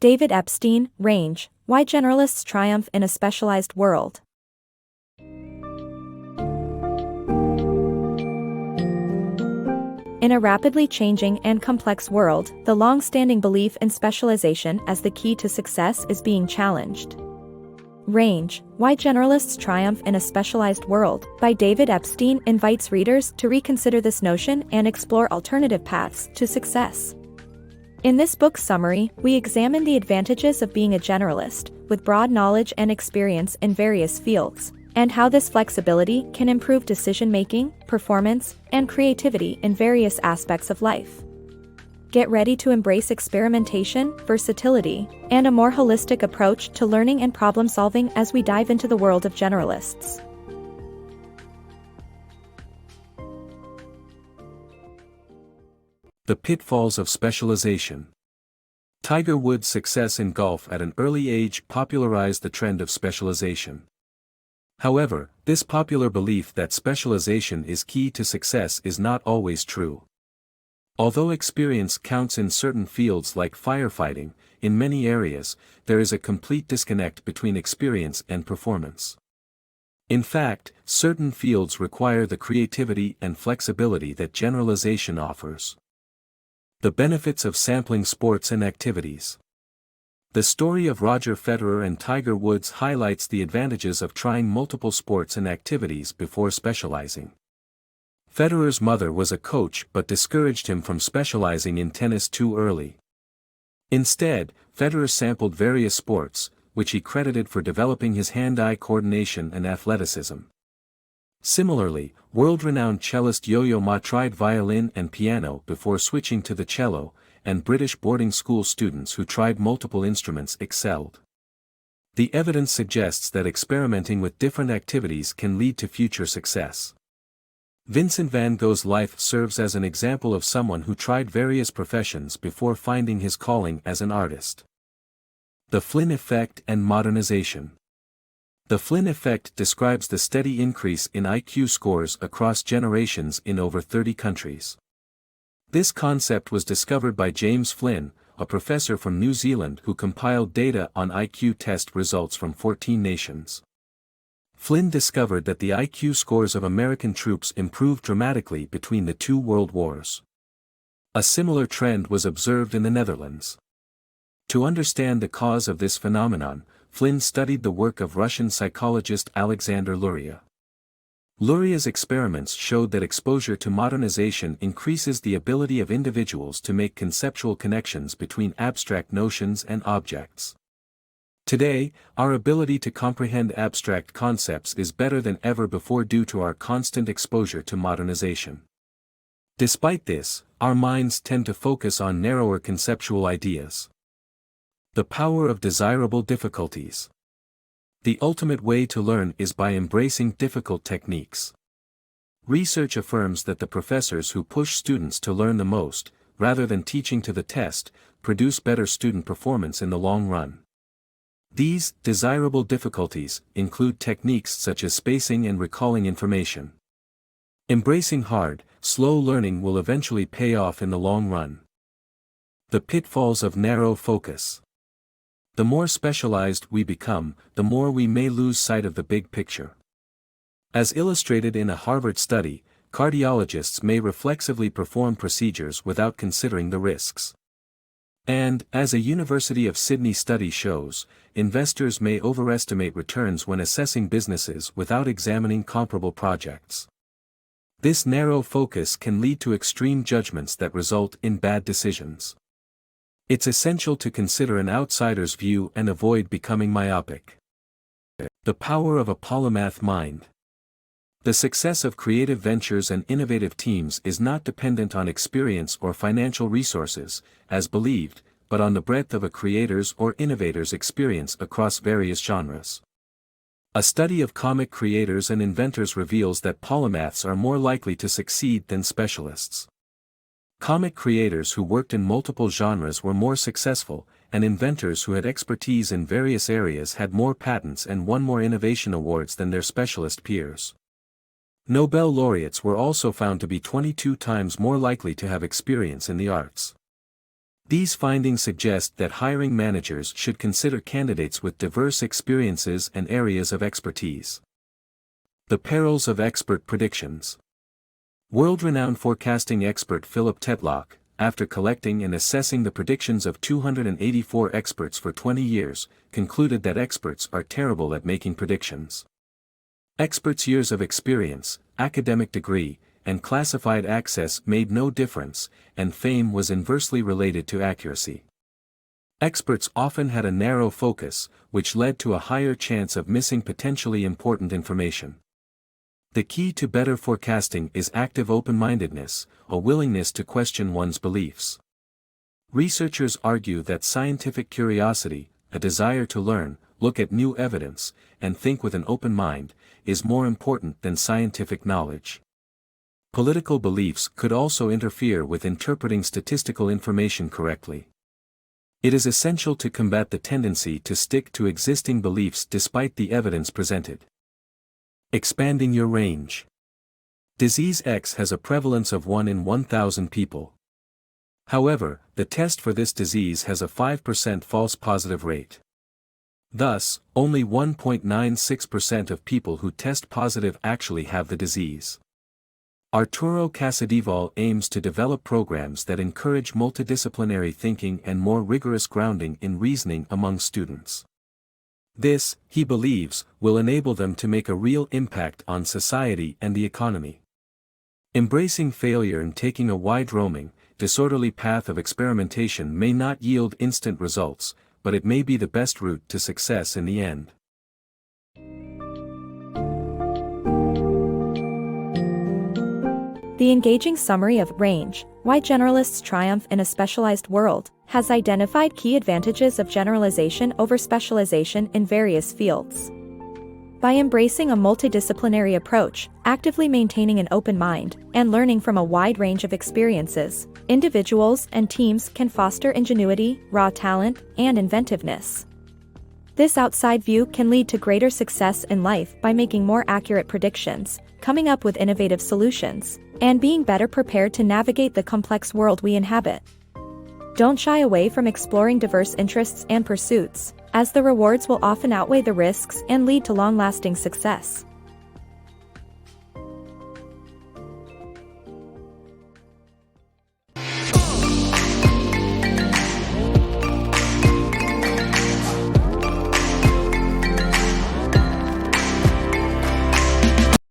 David Epstein, Range, Why Generalists Triumph in a Specialized World. In a rapidly changing and complex world, the long-standing belief in specialization as the key to success is being challenged. Range, Why Generalists Triumph in a Specialized World, by David Epstein invites readers to reconsider this notion and explore alternative paths to success. In this book's summary, we examine the advantages of being a generalist, with broad knowledge and experience in various fields, and how this flexibility can improve decision-making, performance, and creativity in various aspects of life. Get ready to embrace experimentation, versatility, and a more holistic approach to learning and problem-solving as we dive into the world of generalists. The Pitfalls of Specialization. Tiger Woods' success in golf at an early age popularized the trend of specialization. However, this popular belief that specialization is key to success is not always true. Although experience counts in certain fields like firefighting, in many areas, there is a complete disconnect between experience and performance. In fact, certain fields require the creativity and flexibility that generalization offers. The benefits of sampling sports and activities. The story of Roger Federer and Tiger Woods highlights the advantages of trying multiple sports and activities before specializing. Federer's mother was a coach but discouraged him from specializing in tennis too early. Instead, Federer sampled various sports, which he credited for developing his hand-eye coordination and athleticism. Similarly, world-renowned cellist Yo-Yo Ma tried violin and piano before switching to the cello, and British boarding school students who tried multiple instruments excelled. The evidence suggests that experimenting with different activities can lead to future success. Vincent van Gogh's life serves as an example of someone who tried various professions before finding his calling as an artist. The Flynn effect and modernization. The Flynn effect describes the steady increase in IQ scores across generations in over 30 countries. This concept was discovered by James Flynn, a professor from New Zealand who compiled data on IQ test results from 14 nations. Flynn discovered that the IQ scores of American troops improved dramatically between the two world wars. A similar trend was observed in the Netherlands. To understand the cause of this phenomenon, Flynn studied the work of Russian psychologist Alexander Luria. Luria's experiments showed that exposure to modernization increases the ability of individuals to make conceptual connections between abstract notions and objects. Today, our ability to comprehend abstract concepts is better than ever before due to our constant exposure to modernization. Despite this, our minds tend to focus on narrower conceptual ideas. The power of desirable difficulties. The ultimate way to learn is by embracing difficult techniques. Research affirms that the professors who push students to learn the most, rather than teaching to the test, produce better student performance in the long run. These desirable difficulties include techniques such as spacing and recalling information. Embracing hard, slow learning will eventually pay off in the long run. The pitfalls of narrow focus. The more specialized we become, the more we may lose sight of the big picture. As illustrated in a Harvard study, cardiologists may reflexively perform procedures without considering the risks. And, as a University of Sydney study shows, investors may overestimate returns when assessing businesses without examining comparable projects. This narrow focus can lead to extreme judgments that result in bad decisions. It's essential to consider an outsider's view and avoid becoming myopic. The power of a polymath mind. The success of creative ventures and innovative teams is not dependent on experience or financial resources, as believed, but on the breadth of a creator's or innovator's experience across various genres. A study of comic creators and inventors reveals that polymaths are more likely to succeed than specialists. Comic creators who worked in multiple genres were more successful, and inventors who had expertise in various areas had more patents and won more innovation awards than their specialist peers. Nobel laureates were also found to be 22 times more likely to have experience in the arts. These findings suggest that hiring managers should consider candidates with diverse experiences and areas of expertise. The perils of expert predictions. World-renowned forecasting expert Philip Tetlock, after collecting and assessing the predictions of 284 experts for 20 years, concluded that experts are terrible at making predictions. Experts' years of experience, academic degree, and classified access made no difference, and fame was inversely related to accuracy. Experts often had a narrow focus, which led to a higher chance of missing potentially important information. The key to better forecasting is active open-mindedness, a willingness to question one's beliefs. Researchers argue that scientific curiosity, a desire to learn, look at new evidence, and think with an open mind, is more important than scientific knowledge. Political beliefs could also interfere with interpreting statistical information correctly. It is essential to combat the tendency to stick to existing beliefs despite the evidence presented. Expanding your range. Disease X has a prevalence of 1 in 1,000 people. However, the test for this disease has a 5% false positive rate. Thus, only 1.96% of people who test positive actually have the disease. Arturo Casadevall aims to develop programs that encourage multidisciplinary thinking and more rigorous grounding in reasoning among students. This, he believes, will enable them to make a real impact on society and the economy. Embracing failure and taking a wide-roaming, disorderly path of experimentation may not yield instant results, but it may be the best route to success in the end. The engaging summary of Range, Why Generalists Triumph in a Specialized World, has identified key advantages of generalization over specialization in various fields. By embracing a multidisciplinary approach, actively maintaining an open mind, and learning from a wide range of experiences, individuals and teams can foster ingenuity, raw talent, and inventiveness. This outside view can lead to greater success in life by making more accurate predictions, coming up with innovative solutions, and being better prepared to navigate the complex world we inhabit. Don't shy away from exploring diverse interests and pursuits, as the rewards will often outweigh the risks and lead to long-lasting success.